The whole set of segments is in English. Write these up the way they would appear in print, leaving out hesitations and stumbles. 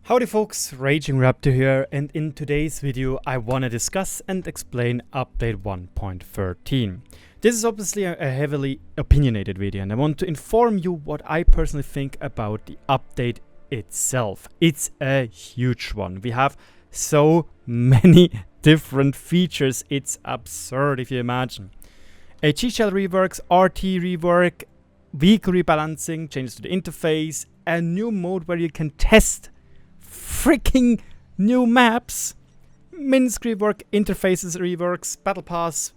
Howdy folks, RagingRaptor here, and in today's video I want to discuss and explain update 1.13. This is obviously a heavily opinionated video, and I want to inform you what I personally think about the update itself. It's a huge one. We have so many different features, it's absurd if you imagine. HE shell reworks, RT rework, vehicle rebalancing, changes to the interface, a new mode where you can test freaking new maps, MINSK rework, interfaces reworks, battle pass,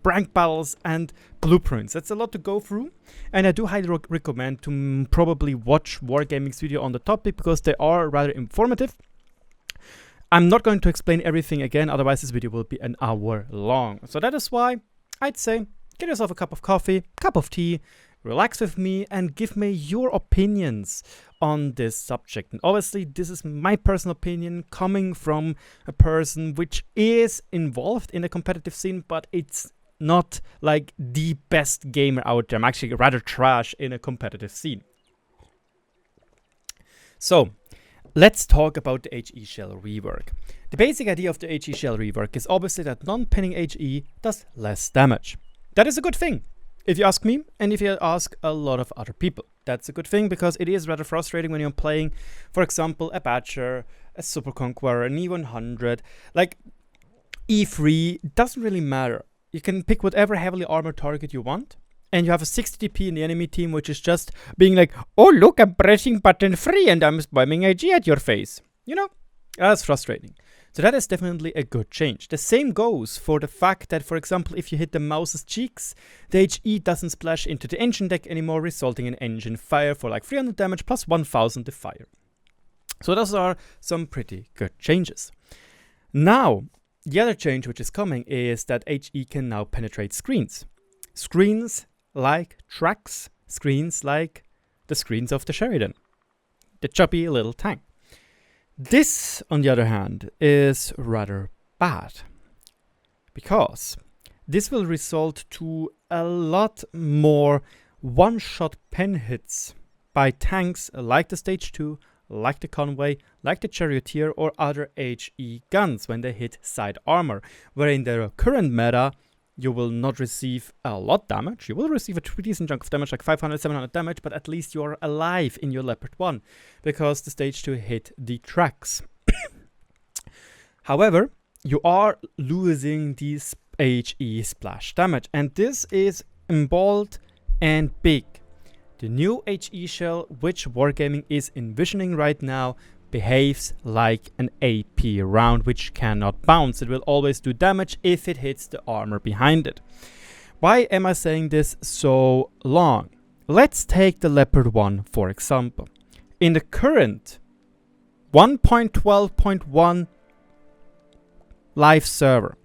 rank battles, and blueprints. That's a lot to go through, and I do highly recommend to probably watch Wargaming's video on the topic because they are rather informative. I'm not going to explain everything again, otherwise this video will be an hour long. So that is why I'd say get yourself a cup of coffee, cup of tea, relax with me and give me your opinions on this subject. And obviously this is my personal opinion coming from a person which is involved in the competitive scene, but it's not like the best gamer out there. I'm actually rather trash in a competitive scene. So let's talk about the HE shell rework. The basic idea of the HE shell rework is obviously that non-pinning HE does less damage. That is a good thing, if you ask me, and if you ask a lot of other people. That's a good thing because it is rather frustrating when you're playing, for example, a Badger, a Super Conqueror, an E100. Like, E3 doesn't really matter. You can pick whatever heavily armored target you want, and you have a 60 DP in the enemy team, which is just being like, oh look, I'm pressing button 3 and I'm spamming IG at your face. You know, that's frustrating. So that is definitely a good change. The same goes for the fact that, for example, if you hit the mouse's cheeks, the HE doesn't splash into the engine deck anymore, resulting in engine fire for like 300 damage plus 1000 to fire. So those are some pretty good changes. Now, the other change which is coming is that HE can now penetrate screens. Screens like tracks, screens like the screens of the Sheridan, the chubby little tank. This, on the other hand, is rather bad because this will result to a lot more one-shot pen hits by tanks like the Stage 2, like the Convoy, like the Charioteer, or other HE guns when they hit side armor, where in the current meta you will not receive a lot damage. You will receive a decent chunk of damage, like 500, 700 damage, but at least you are alive in your Leopard 1, because the Stage 2 hit the tracks. However, you are losing these HE splash damage, and this is in bold and big. The new HE shell, which Wargaming is envisioning right now, behaves like an AP round which cannot bounce. It will always do damage if it hits the armor behind it. Why am I saying this so long? Let's take the Leopard 1 for example. In the current 1.12.1 live server,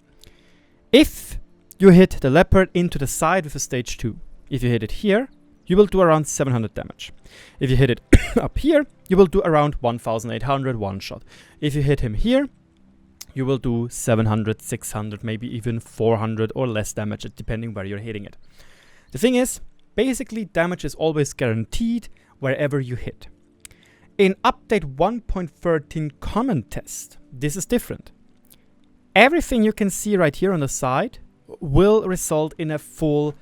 if you hit the Leopard into the side with a Stage 2, if you hit it here, you will do around 700 damage. If you hit it up here, you will do around 1800 one shot. If you hit him here, you will do 700, 600, maybe even 400 or less damage, depending where you're hitting it. The thing is, basically damage is always guaranteed wherever you hit. In update 1.13 common test, this is different. Everything you can see right here on the side will result in a full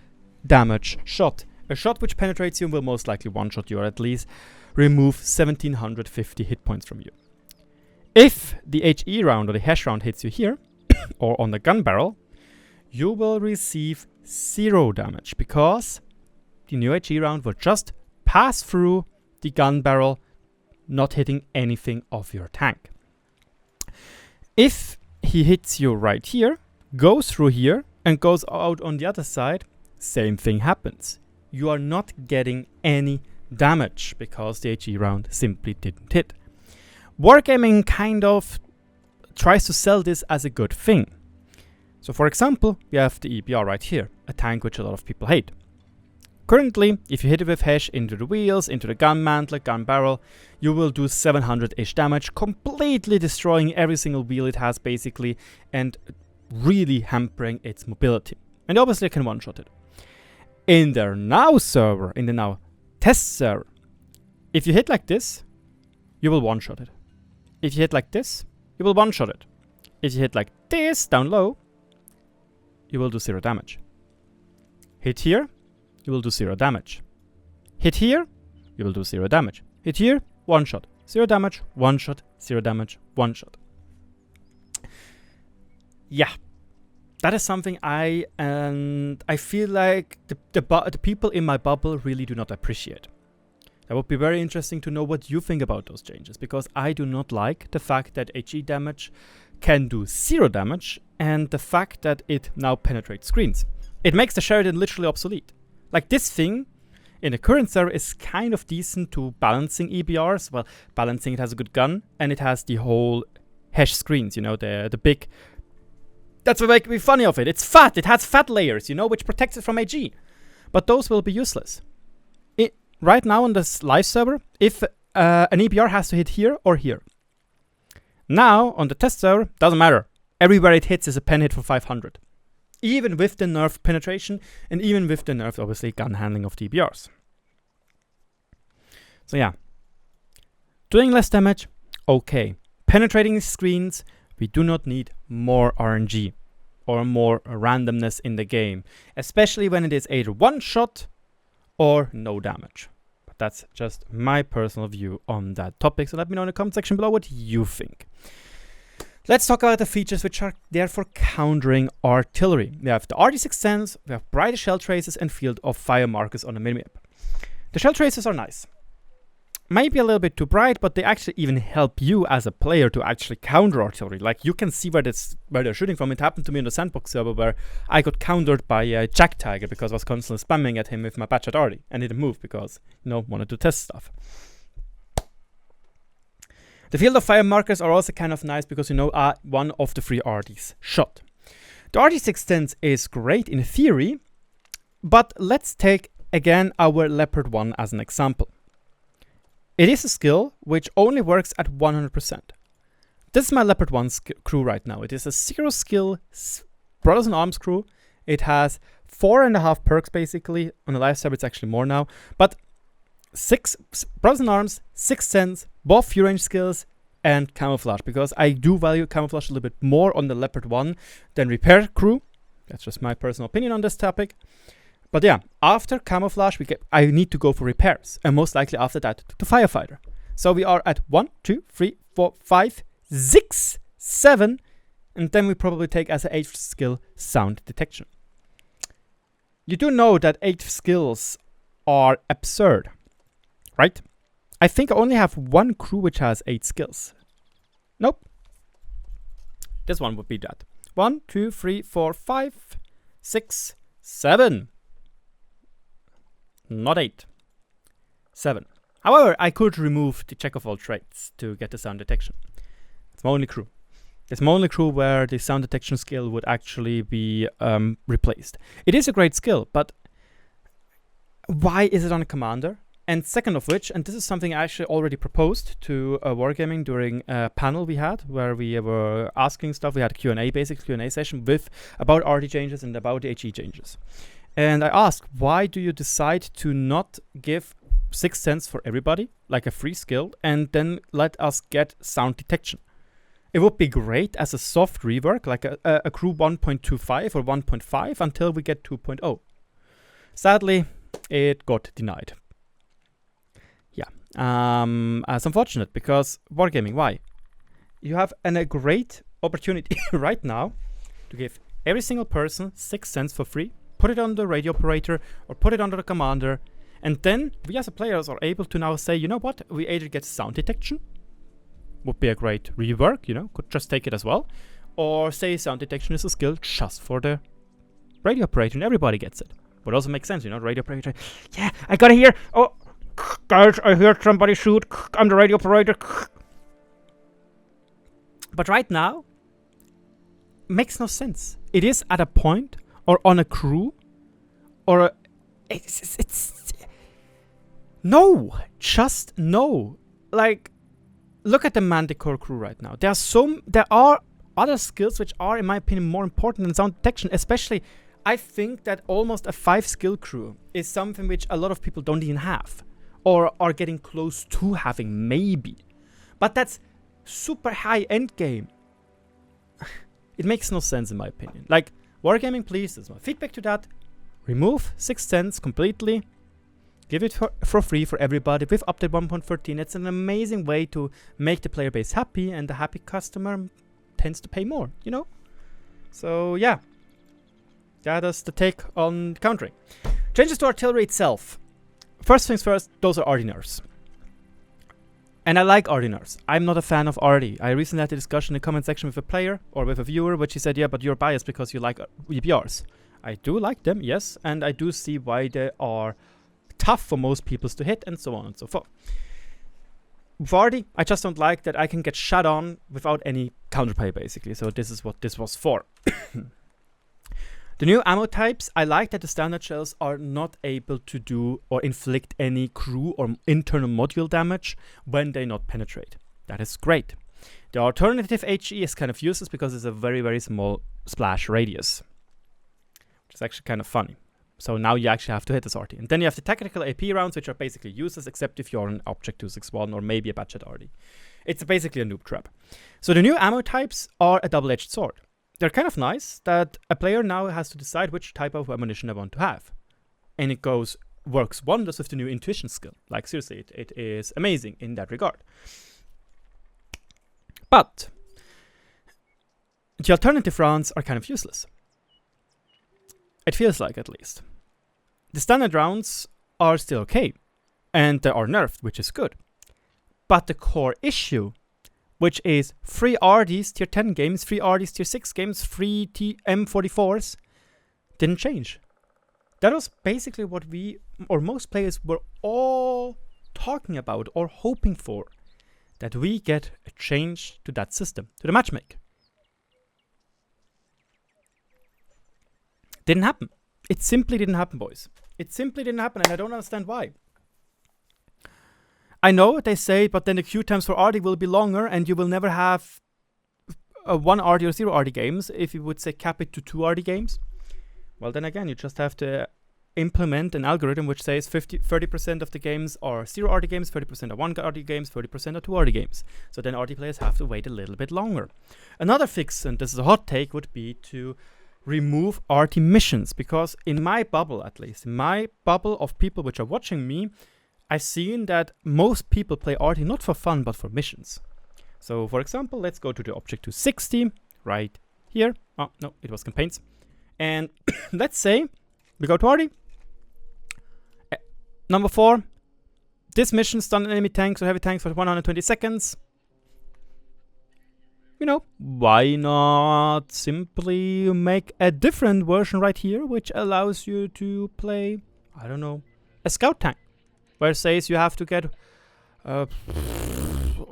damage shot. A shot which penetrates you will most likely one-shot you, or at least remove 1750 hit points from you. If the HE round or the hash round hits you here, or on the gun barrel, you will receive 0 damage, because the new HE round will just pass through the gun barrel, not hitting anything of your tank. If he hits you right here, goes through here, and goes out on the other side, same thing happens. You are not getting any damage because the HE round simply didn't hit. Wargaming kind of tries to sell this as a good thing. So for example, we have the EBR right here, a tank which a lot of people hate. Currently, if you hit it with hash into the wheels, into the gun mantle, gun barrel, you will do 700-ish damage, completely destroying every single wheel it has basically, and really hampering its mobility. And obviously you can one-shot it. In the now server, in the now test server, if you hit like this, you will one-shot it. if you hit like this, you will one-shot it. If you hit like this down low, you will do 0 damage. Hit here, you will do 0 damage. Hit here, you will do 0 damage. Hit here, one shot. 0 damage, one shot, 0 damage, one shot. Yeah. That is something I feel like the people in my bubble really do not appreciate. That would be very interesting to know what you think about those changes, because I do not like the fact that HE damage can do 0 damage and the fact that it now penetrates screens. It makes the Sheridan literally obsolete. Like, this thing in the current server is kind of decent to balancing EBRs. Well, balancing, it has a good gun and it has the whole hash screens, you know, the big... That's what makes me funny of it. It's fat. It has fat layers, you know, which protects it from AG. But those will be useless. Right now on this live server, if an EBR has to hit here or here. Now, on the test server, doesn't matter. Everywhere it hits is a pen hit for 500. Even with the nerf penetration, and even with the nerf, obviously, gun handling of the EBRs. So yeah. Doing less damage, okay. Penetrating screens, we do not need more RNG or more randomness in the game, especially when it is either one shot or no damage. But that's just my personal view on that topic, so let me know in the comment section below what you think. Let's talk about the features which are there for countering artillery. We have the RD610s, we have brighter shell traces and field of fire markers on the minimap. The shell traces are nice. Maybe a little bit too bright, but they actually even help you as a player to actually counter artillery. Like, you can see where they're shooting from. It happened to me in the sandbox server where I got countered by Jack Tiger because I was constantly spamming at him with my patch at Arty and didn't move because, you know, wanted to test stuff. The field of fire markers are also kind of nice because, you know, one of the 3 RDs shot. The RD610 is great in theory, but let's take again our Leopard 1 as an example. It is a skill which only works at 100%. This is my Leopard 1 crew right now. It is a 0 skill Brothers in Arms crew. It has 4.5 perks basically. On the live server it's actually more now. But 6 Brothers in Arms, 6 Sense, both few range skills, and camouflage. Because I do value camouflage a little bit more on the Leopard 1 than Repair crew. That's just my personal opinion on this topic. But yeah, after camouflage, I need to go for repairs. And most likely after that, to firefighter. So we are at 1, 2, 3, 4, 5, 6, 7. And then we probably take as an 8th skill, sound detection. You do know that 8 skills are absurd, right? I think I only have one crew which has 8 skills. Nope. This one would be that. 1, 2, 3, 4, 5, 6, 7. Not 8. 7. However, I could remove the check of all traits to get the sound detection. It's my only crew. It's my only crew where the sound detection skill would actually be replaced. It is a great skill, but why is it on a commander? And second of which, and this is something I actually already proposed to Wargaming during a panel we had, where we were asking stuff. We had a Q&A, basic Q&A session about Arty Changes and about the HE changes. And I asked, why do you decide to not give 6 Sense for everybody, like a free skill, and then let us get sound detection? It would be great as a soft rework, like a crew 1.25 or 1.5 until we get 2.0. Sadly, it got denied. Yeah, it's unfortunate because Wargaming, why? You have a great opportunity right now to give every single person 6 Sense for free. Put it on the radio operator or put it under the commander, and then we as a players are able to now say, you know what, we either get sound detection, would be a great rework, you know, could just take it as well, or say sound detection is a skill just for the radio operator and everybody gets it. Would also make sense, you know, radio operator, yeah, I gotta hear, oh, guys, I heard somebody shoot, I'm the radio operator. But right now, makes no sense. It is at a point or on a crew, or it's no, just no. Like, look at the Manticore crew right now. There are other skills which are, in my opinion, more important than sound detection. Especially, I think that almost a 5 skill crew is something which a lot of people don't even have, or are getting close to having, maybe. But that's super high end game. It makes no sense in my opinion. Like, Wargaming, please, that's my feedback to that. Remove 6th Sense completely. Give it for free for everybody with update 1.13. It's an amazing way to make the player base happy, and the happy customer tends to pay more, you know? So, yeah. That is the take on countering. Changes to artillery itself. First things first, those are Arty nerfs. And I like Arty nerfs. I'm not a fan of Arty. I recently had a discussion in the comment section with a player or with a viewer, which he said, yeah, but you're biased because you like EBRs. I do like them, yes, and I do see why they are tough for most people to hit, and so on and so forth. With Arty, I just don't like that I can get shot on without any counterplay, basically. So this is what this was for. The new ammo types, I like that the standard shells are not able to do or inflict any crew or internal module damage when they not penetrate. That is great. The alternative HE is kind of useless because it's a very, very small splash radius, which is actually kind of funny. So now you actually have to hit this Arty. And then you have the tactical AP rounds, which are basically useless except if you're an Object 261 or maybe a Batchet Arty. It's basically a noob trap. So the new ammo types are a double-edged sword. They're kind of nice that a player now has to decide which type of ammunition they want to have. And it works wonders with the new intuition skill. Like seriously, it is amazing in that regard. But the alternative rounds are kind of useless. It feels like, at least. The standard rounds are still okay. And they are nerfed, which is good. But the core issue, which is free Artys tier 10 games, free Artys tier 6 games, free M44s, didn't change. That was basically what we, or most players, were all talking about or hoping for. That we get a change to that system, to the matchmake. Didn't happen. It simply didn't happen, boys. It simply didn't happen, and I don't understand why. I know they say, but then the queue times for Arty will be longer, and you will never have 1 Arty or 0 Arty games if you would say cap it to 2 Arty games. Well, then again, you just have to implement an algorithm which says 30% of the games are 0 Arty games, 30% are 1 Arty games, 30% are 2 Arty games. So then Arty players have to wait a little bit longer. Another fix, and this is a hot take, would be to remove Arty missions, because in my bubble, at least, in my bubble of people which are watching me, I've seen that most people play Arty not for fun, but for missions. So, for example, let's go to the Object 260, right here. Oh, no, it was campaigns. And let's say we go to Arty. Number 4. This mission stun enemy tanks or heavy tanks for 120 seconds. You know, why not simply make a different version right here, which allows you to play, I don't know, a scout tank. Where it says you have to get, or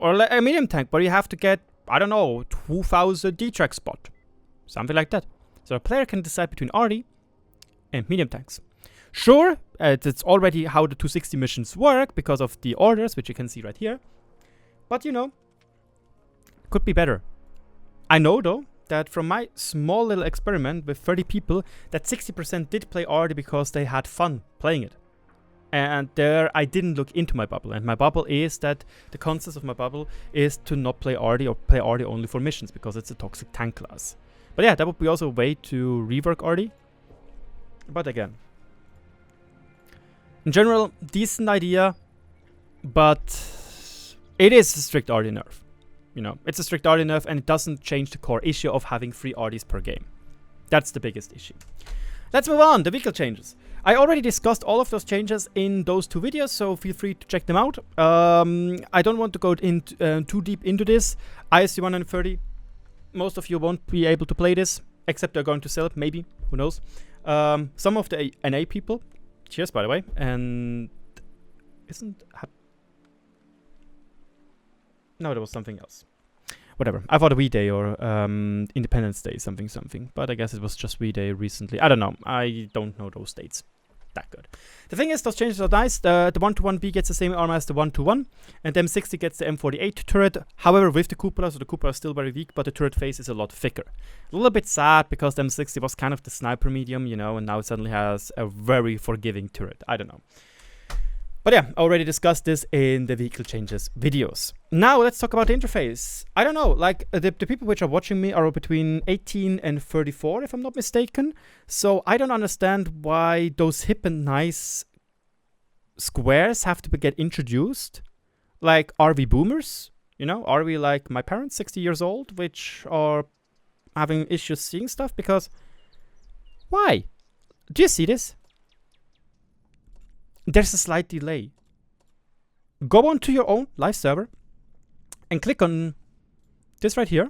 a medium tank, but you have to get, I don't know, 2000 D-track spot. Something like that. So a player can decide between Arty and medium tanks. Sure, it's already how the 260 missions work because of the orders, which you can see right here. But you know, could be better. I know though, that from my small little experiment with 30 people, that 60% did play Arty because they had fun playing it. And there I didn't look into my bubble, and my bubble is that the concept of my bubble is to not play Arty or play Arty only for missions because it's a toxic tank class. But yeah, that would be also a way to rework Arty. But again, in general, decent idea, but it is a strict Arty nerf. You know, it's a strict Arty nerf, and it doesn't change the core issue of having 3 Artys per game. That's the biggest issue. Let's move on, the vehicle changes. I already discussed all of those changes in those 2 videos, so feel free to check them out. I don't want to go too deep into this. ISC 130, most of you won't be able to play this, except they're going to sell it, maybe, who knows. Some of the NA people, cheers by the way, and no, there was something else. Whatever. I thought V-Day or Independence Day, something. But I guess it was just V-Day recently. I don't know. I don't know those dates that good. The thing is, those changes are nice. The 121B gets the same armor as the 121. And the M60 gets the M48 turret. However, with the cupola, so the cupola is still very weak, but the turret face is a lot thicker. A little bit sad, because the M60 was kind of the sniper medium, you know, and now it suddenly has a very forgiving turret. I don't know. But yeah, I already discussed this in the vehicle changes videos. Now let's talk about the interface. I don't know, like the people which are watching me are between 18 and 34, if I'm not mistaken. So I don't understand why those hip and nice squares have to get introduced. Like, are we boomers? You know, are we like my parents, 60 years old, which are having issues seeing stuff? Because why? Do you see this? There's a slight delay. Go on to your own live server and click on this right here,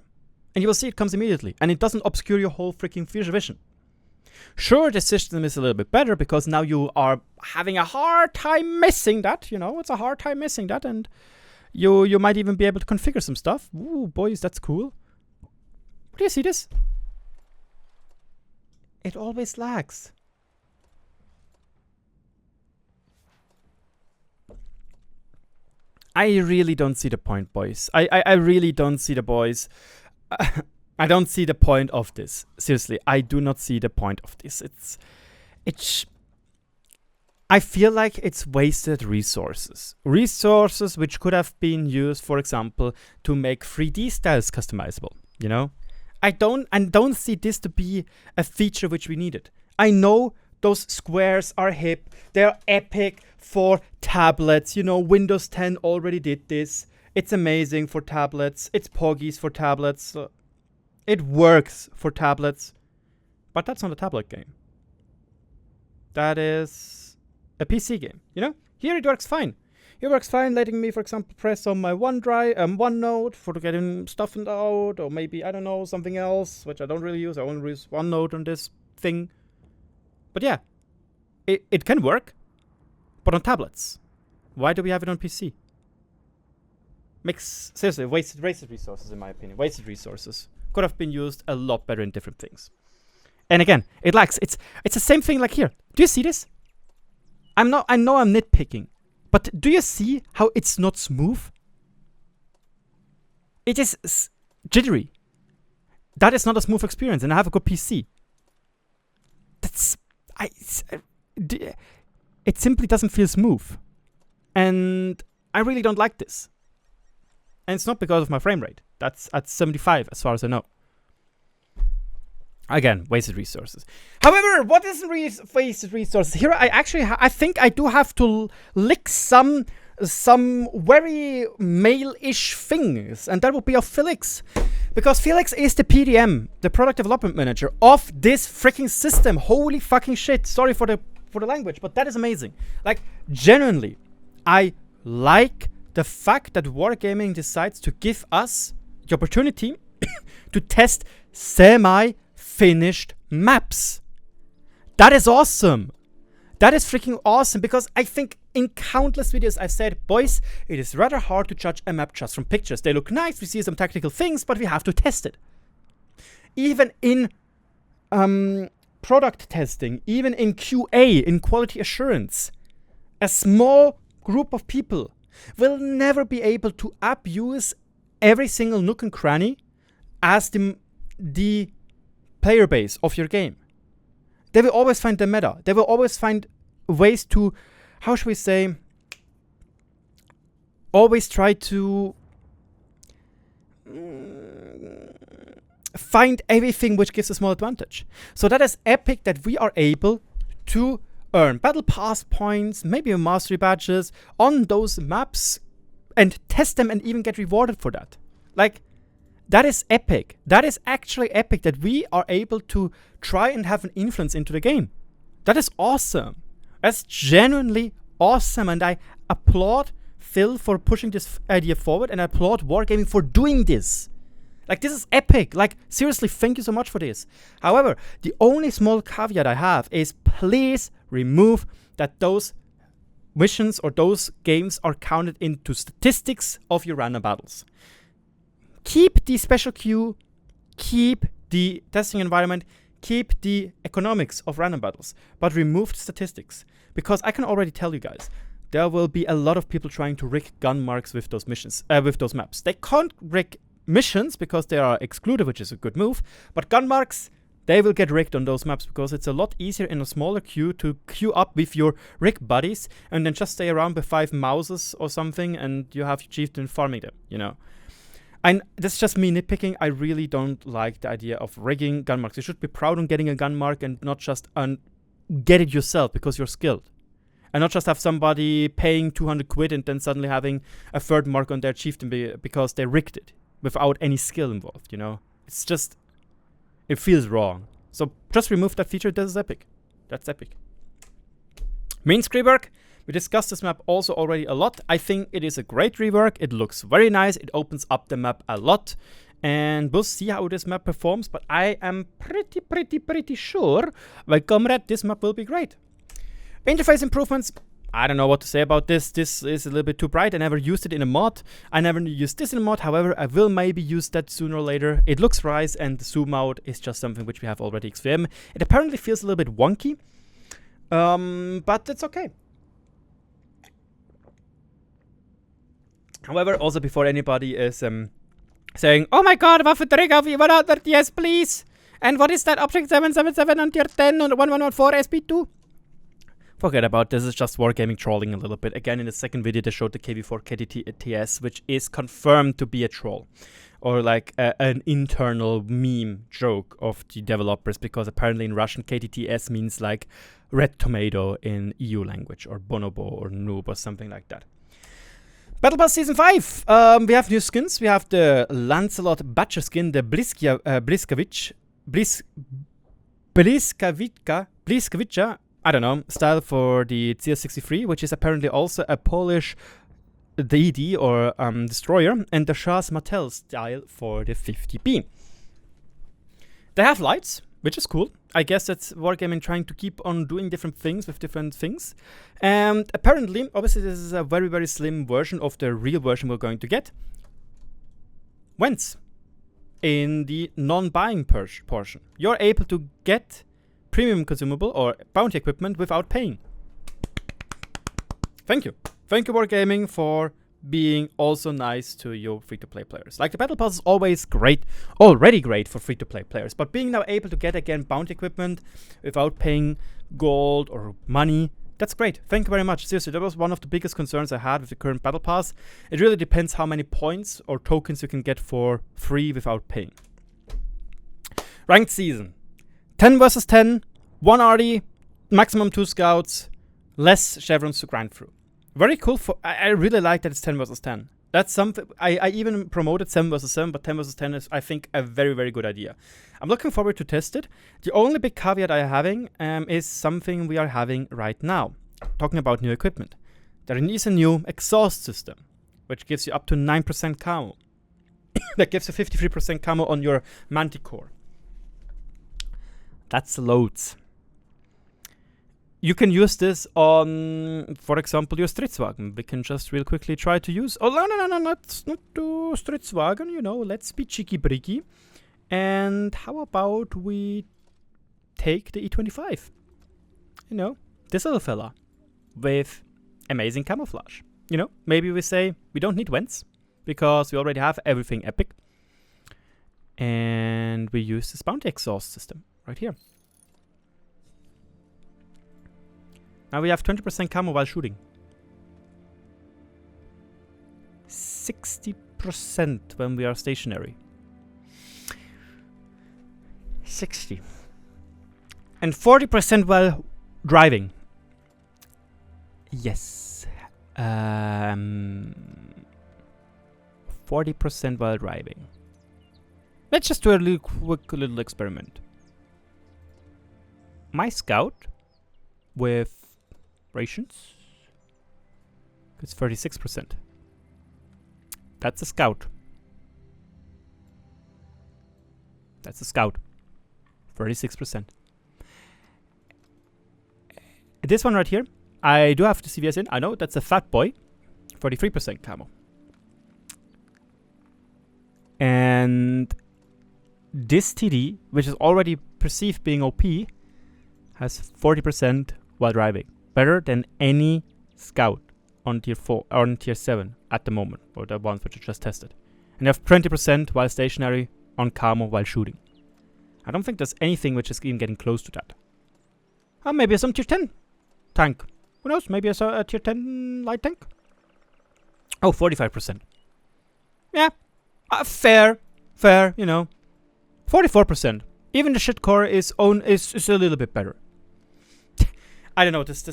and you will see it comes immediately, and it doesn't obscure your whole freaking vision. Sure, the system is a little bit better because now you are having a hard time missing that. You know, it's a hard time missing that, and you might even be able to configure some stuff. Ooh, boys, that's cool. Do you see this? It always lags. I really don't see the point, boys. I really don't see the boys. I don't see the point of this. Seriously, I do not see the point of this. I feel like it's wasted resources. Resources which could have been used, for example, to make 3D styles customizable, you know? I don't see this to be a feature which we needed. I know those squares are hip. They're epic for tablets. You know, Windows 10 already did this. It's amazing for tablets. It's poggies for tablets. It works for tablets. But that's not a tablet game. That is a PC game, you know? Here it works fine. It works fine letting me, for example, press on my OneNote for getting stuff out, or maybe, I don't know, something else, which I don't really use. I only use OneNote on this thing. But yeah, it can work, but on tablets. Why do we have it on PC? Seriously, wasted resources, in my opinion. Wasted resources. Could have been used a lot better in different things. And again, it lags. It's the same thing like here. Do you see this? I know I'm nitpicking, but do you see how it's not smooth? It is jittery. That is not a smooth experience, and I have a good PC. It simply doesn't feel smooth, and I really don't like this. And it's not because of my frame rate. That's at 75, as far as I know. Again, wasted resources. However, what is wasted resources? Here, I think I do have to lick some very male-ish things, and that would be of Felix. Because Felix is the PDM, the product development manager of this freaking system. Holy fucking shit. Sorry for the language, but that is amazing. Like, genuinely, I like the fact that Wargaming decides to give us the opportunity to test semi-finished maps. That is awesome. That is freaking awesome, because I think in countless videos I've said, boys, it is rather hard to judge a map just from pictures. They look nice, we see some tactical things, but we have to test it. Even in product testing, even in QA, in quality assurance, a small group of people will never be able to abuse every single nook and cranny as the player base of your game. They will always find the meta. They will always find ways to, how should we say, always try to find everything which gives a small advantage. So that is epic that we are able to earn battle pass points, maybe mastery badges on those maps and test them and even get rewarded for that. Like, that is epic. That is actually epic that we are able to try and have an influence into the game. That is awesome. That's genuinely awesome, and I applaud Phil for pushing this idea forward, and I applaud Wargaming for doing this. Like, this is epic. Like, seriously, thank you so much for this. However, the only small caveat I have is please remove that those missions or those games are counted into statistics of your random battles. Keep the special queue, keep the testing environment, keep the economics of random battles, but remove the statistics. Because I can already tell you guys, there will be a lot of people trying to rig gun marks with those missions, with those maps. They can't rig missions because they are excluded, which is a good move, but gun marks, they will get rigged on those maps because it's a lot easier in a smaller queue to queue up with your rig buddies and then just stay around with 5 mouses or something and you have your chieftain farming them, you know. And this is just me nitpicking. I really don't like the idea of rigging gun marks. You should be proud on getting a gun mark and not just get it yourself because you're skilled. And not just have somebody paying 200 quid and then suddenly having a third mark on their chieftain because they rigged it without any skill involved, you know. It's just... it feels wrong. So just remove that feature. This is epic. That's epic. MINSK rework. We discussed this map also already a lot. I think it is a great rework. It looks very nice. It opens up the map a lot. And we'll see how this map performs. But I am pretty sure, like comrade, this map will be great. Interface improvements. I don't know what to say about this. This is a little bit too bright. I never used it in a mod. I never used this in a mod. However, I will maybe use that sooner or later. It looks nice, and the zoom out is just something which we have already XVM. It apparently feels a little bit wonky, but it's okay. However, also before anybody is saying, "Oh my God, Waffe Trigger, 100, yes please," and what is that object 777 on tier 10 on 1114 SP2? Forget about this. It's just wargaming trolling a little bit. Again, in the second video, they showed the KV4 KTTS, which is confirmed to be a troll. Or like an internal meme joke of the developers, because apparently in Russian, KTTS means like red tomato in EU language, or bonobo, or noob, or something like that. Battle Pass Season 5. We have new skins. We have the Lancelot Butcher skin, the Bliskavica, I don't know, style for the CS63, which is apparently also a Polish DD or destroyer, and the Shah's Mattel style for the 50B. They have lights, which is cool. I guess that's Wargaming trying to keep on doing different things with different things. And apparently, obviously, this is a very slim version of the real version we're going to get. Whence? In the non-buying portion, you're able to get premium consumable or bounty equipment without paying. Thank you. Thank you, Wargaming, for being also nice to your free-to-play players. Like, the Battle Pass is always great, already great for free-to-play players, but being now able to get, again, bounty equipment without paying gold or money, that's great. Thank you very much. Seriously, that was one of the biggest concerns I had with the current Battle Pass. It really depends how many points or tokens you can get for free without paying. Ranked season. 10 versus 10, 1 Arty, maximum 2 scouts, less chevrons to grind through. Very cool. I really like that it's 10 versus 10. That's something. I even promoted 7 versus 7, but 10 versus 10 is, I think, a very good idea. I'm looking forward to test it. The only big caveat I'm having is something we are having right now. Talking about new equipment. There is a new exhaust system, which gives you up to 9% camo. That gives you 53% camo on your Manticore. That's loads. You can use this on, for example, your Stridswagen. We can just real quickly try to use... Oh, no, let's not do Stridswagen, you know. Let's be cheeky-breaky. And how about we take the E25? You know, this little fella with amazing camouflage. You know, maybe we say we don't need vents because we already have everything epic. And we use this bounty exhaust system right here. Now we have 20% camo while shooting. 60% when we are stationary. 60. And 40% while driving. Yes. 40% while driving. Let's just do a quick little experiment. My scout with rations gets 36%. That's a scout. That's a scout. 36%. This one right here, I do have the CVS in. I know that's a fat boy. 43% camo. And this TD, which is already perceived being OP, has 40% while driving. Better than any scout on tier 4 or on tier 7 at the moment, or the ones which I just tested. And you have 20% while stationary on camo while shooting. I don't think there's anything which is even getting close to that. Maybe some tier 10 tank. Who knows? Maybe it's a tier 10 light tank. Oh, 45%. Yeah. Fair, you know. 44%. Even the shit core is a little bit better. I don't know. This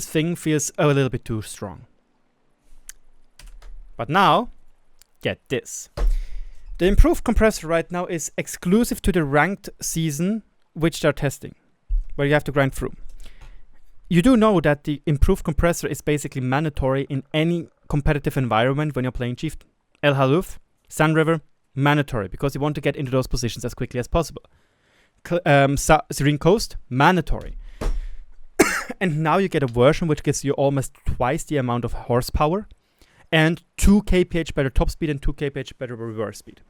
thing feels a little bit too strong. But now, get this. The improved compressor right now is exclusive to the ranked season, which they're testing, where you have to grind through. You do know that the improved compressor is basically mandatory in any competitive environment when you're playing Chieftain. El Haluf, Sun River, mandatory, because you want to get into those positions as quickly as possible. Serene Coast, mandatory. And now you get a version which gives you almost twice the amount of horsepower and 2 kph better top speed and 2 kph better reverse speed.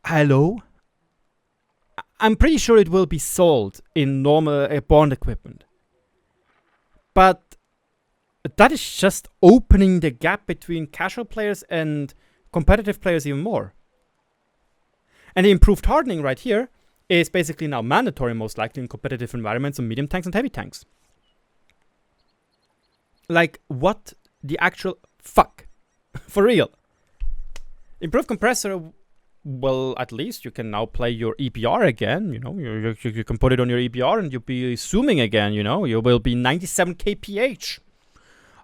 Hello? I'm pretty sure it will be sold in normal Bond equipment. But that is just opening the gap between casual players and competitive players even more. And the improved hardening right here is basically now mandatory, most likely in competitive environments on medium tanks and heavy tanks. Like, what the actual fuck? For real. Improved compressor, well, at least you can now play your EBR again, you know, you can put it on your EBR and you'll be zooming again, you know, you will be 97 kph.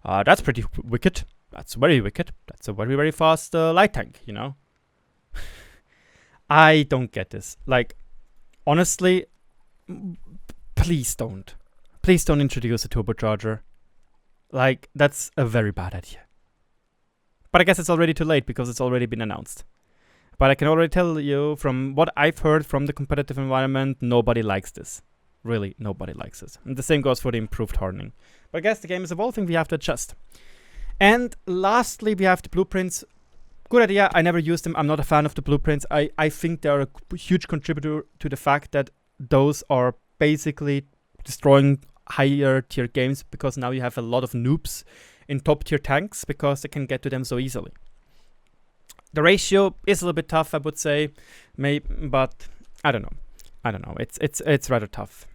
That's pretty wicked. That's very wicked. That's a very, very fast light tank, you know. I don't get this. Like, honestly, please don't. Please don't introduce a turbocharger. Like, that's a very bad idea. But I guess it's already too late because it's already been announced. But I can already tell you from what I've heard from the competitive environment, nobody likes this. Really, nobody likes this. And the same goes for the improved hardening. But I guess the game is evolving, we have to adjust. And lastly, we have the blueprints. Good idea, I never used them. I'm not a fan of the blueprints. I think they're a huge contributor to the fact that those are basically destroying higher tier games because now you have a lot of noobs in top tier tanks because they can get to them so easily. The ratio is a little bit tough, I would say, but I don't know. It's rather tough.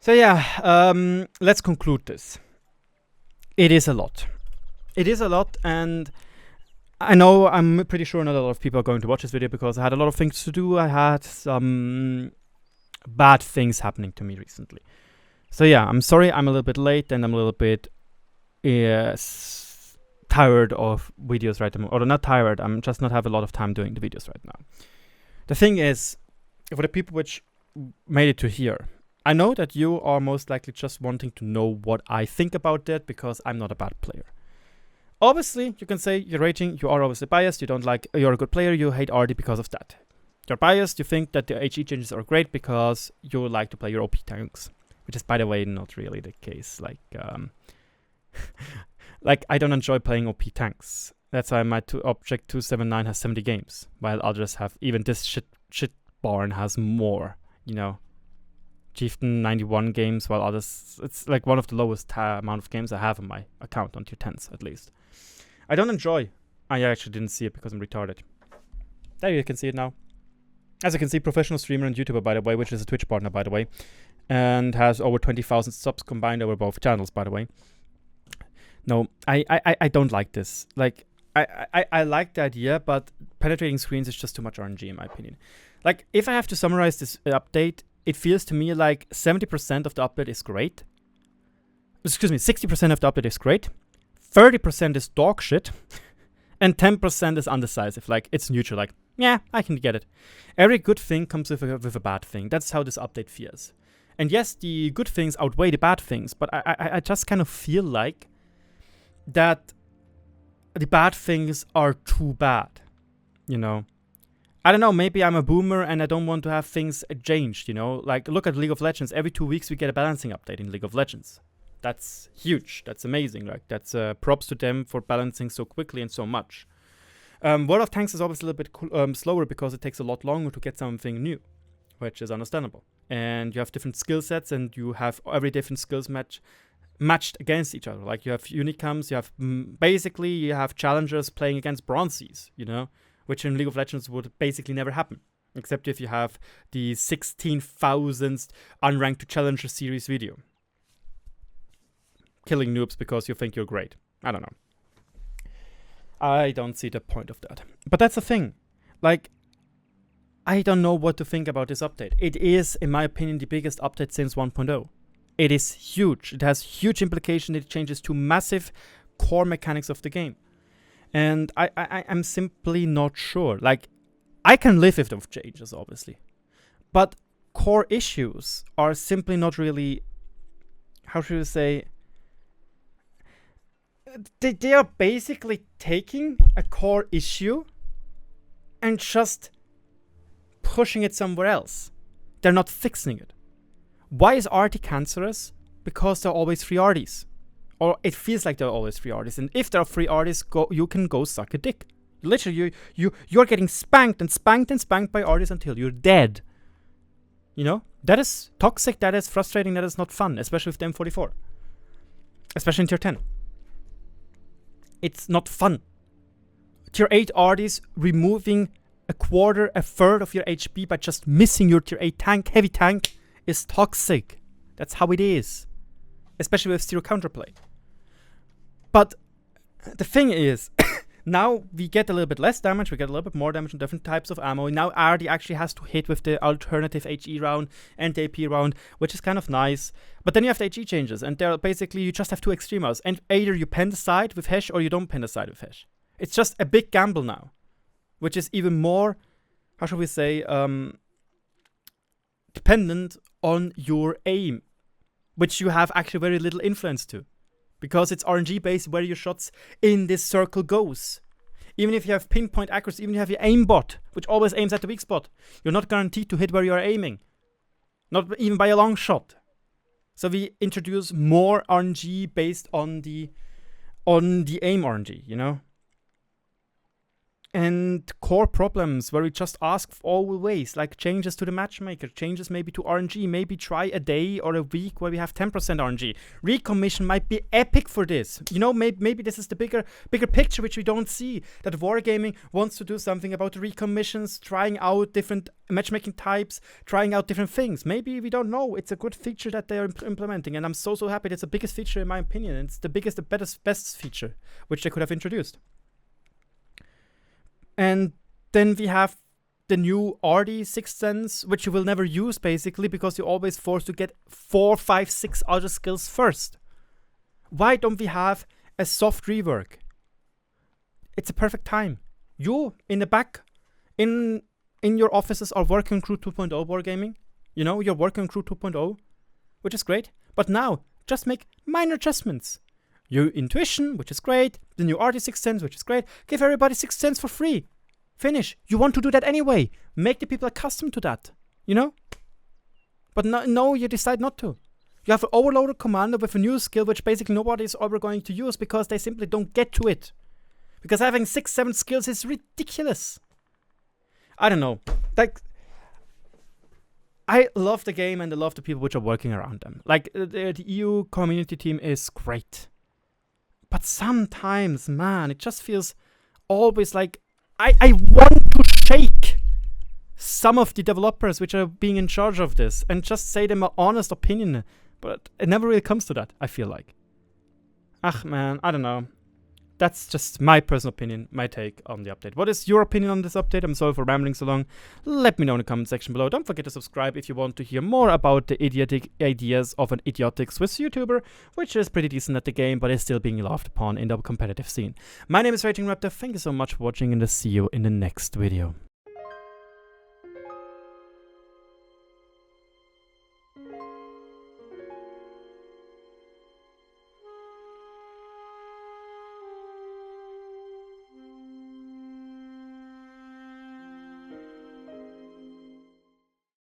So yeah, let's conclude this. It is a lot. It is a lot, and I know I'm pretty sure not a lot of people are going to watch this video because I had a lot of things to do. I had some bad things happening to me recently. So yeah, I'm sorry I'm a little bit late and I'm a little bit tired of videos right now. Or not tired, I'm just not have a lot of time doing the videos right now. The thing is, for the people which made it to here, I know that you are most likely just wanting to know what I think about that because I'm not a bad player. Obviously, you can say you're raging, you are obviously biased, you're a good player, you hate Arty because of that. You're biased, you think that the HE changes are great because you like to play your OP tanks. Which is, by the way, not really the case. Like, like I don't enjoy playing OP tanks. That's why my Object 279 has 70 games, while others have, even this shit barn has more, you know. Chieftain 91 games, while others, it's like one of the lowest amount of games I have on my account, on tier 10s at least. I don't enjoy. I actually didn't see it because I'm retarded. There you can see it now. As you can see, professional streamer and YouTuber, by the way, which is a Twitch partner, by the way, and has over 20,000 subs combined over both channels, by the way. No, I don't like this. Like, I like the idea, but penetrating screens is just too much RNG in my opinion. Like, if I have to summarize this update, it feels to me like 70% of the update is great. Excuse me, 60% of the update is great. 30% is dog shit. And 10% is undecisive. Like, it's neutral. Like, yeah, I can get it. Every good thing comes with a bad thing. That's how this update feels. And yes, the good things outweigh the bad things, but I just kind of feel like that the bad things are too bad, you know? I don't know, maybe I'm a boomer and I don't want to have things changed, you know? Like, look at League of Legends. Every 2 weeks we get a balancing update in League of Legends. That's huge. That's amazing. Like, that's props to them for balancing so quickly and so much. World of Tanks is obviously a little bit slower because it takes a lot longer to get something new, which is understandable. And you have different skill sets and you have every different skills matched against each other. Like, you have Unicums, you have basically you have challengers playing against Bronzes, you know? which in League of Legends would basically never happen, except if you have the 16,000th unranked to challenger series video. Killing noobs because you think you're great. I don't know. I don't see the point of that. But that's the thing. Like, I don't know what to think about this update. It is, in my opinion, the biggest update since 1.0. It is huge. It has huge implications. It changes to massive core mechanics of the game. And I'm simply not sure. Like, I can live with those changes, obviously. But core issues are simply not really, how should I say, they are basically taking a core issue and just pushing it somewhere else. They're not fixing it. Why is Arty cancerous? Because there are always free Artys. Or it feels like there are always free Artys. And if there are free Artys, you can go suck a dick. Literally, you're getting spanked and spanked and spanked by Artys until you're dead. You know? That is toxic, that is frustrating, that is not fun. Especially with the M44. Especially in tier 10. It's not fun. Tier 8 Artys removing a quarter, a third of your HP by just missing your tier 8 tank, heavy tank, is toxic. That's how it is. Especially with zero counterplay. But the thing is, now we get a little bit less damage, we get a little bit more damage on different types of ammo. Now Arty actually has to hit with the alternative HE round and the AP round, which is kind of nice. But then you have the HE changes, and they're basically, you just have two extremos. And either you pen the side with Hesh or you don't pen the side with Hesh. It's just a big gamble now. Which is even more, how shall we say, dependent on your aim. Which you have actually very little influence to. Because it's RNG based where your shots in this circle goes. Even if you have pinpoint accuracy, even if you have your aimbot, which always aims at the weak spot, you're not guaranteed to hit where you are aiming. Not even by a long shot. So we introduce more RNG based on the aim RNG, you know? And core problems where we just ask always, like changes to the matchmaker, changes maybe to RNG, maybe try a day or a week where we have 10% RNG. Recommission might be epic for this. You know, maybe this is the bigger picture which we don't see. That Wargaming wants to do something about the recommissions, trying out different matchmaking types, trying out different things. Maybe we don't know. It's a good feature that they are implementing, and I'm so happy. It's the biggest feature in my opinion. It's the biggest, the best feature which they could have introduced. And then we have the new Arty Sixth Sense, which you will never use basically because you're always forced to get 4, 5, 6 other skills first. Why don't we have a soft rework? It's a perfect time. You in the back, in your offices are working on Crew 2.0 Wargaming. You know, you're working on Crew 2.0, which is great. But now, just make minor adjustments. Your intuition, which is great. The new Arty Sixth Sense, which is great. Give everybody Sixth Sense for free. Finish. You want to do that anyway. Make the people accustomed to that. You know? But no, you decide not to. You have an overloaded commander with a new skill which basically nobody is ever going to use because they simply don't get to it. Because having 6, 7 skills is ridiculous. I don't know. Like, I love the game and I love the people which are working around them. Like, the EU community team is great. But sometimes, man, it just feels always like I want to shake some of the developers which are being in charge of this and just say them an honest opinion. But it never really comes to that, I feel like. Ach, man, I don't know. That's just my personal opinion, my take on the update. What is your opinion on this update? I'm sorry for rambling so long. Let me know in the comment section below. Don't forget to subscribe if you want to hear more about the idiotic ideas of an idiotic Swiss YouTuber, which is pretty decent at the game, but is still being laughed upon in the competitive scene. My name is RagingRaptor. Thank you so much for watching, and I'll see you in the next video.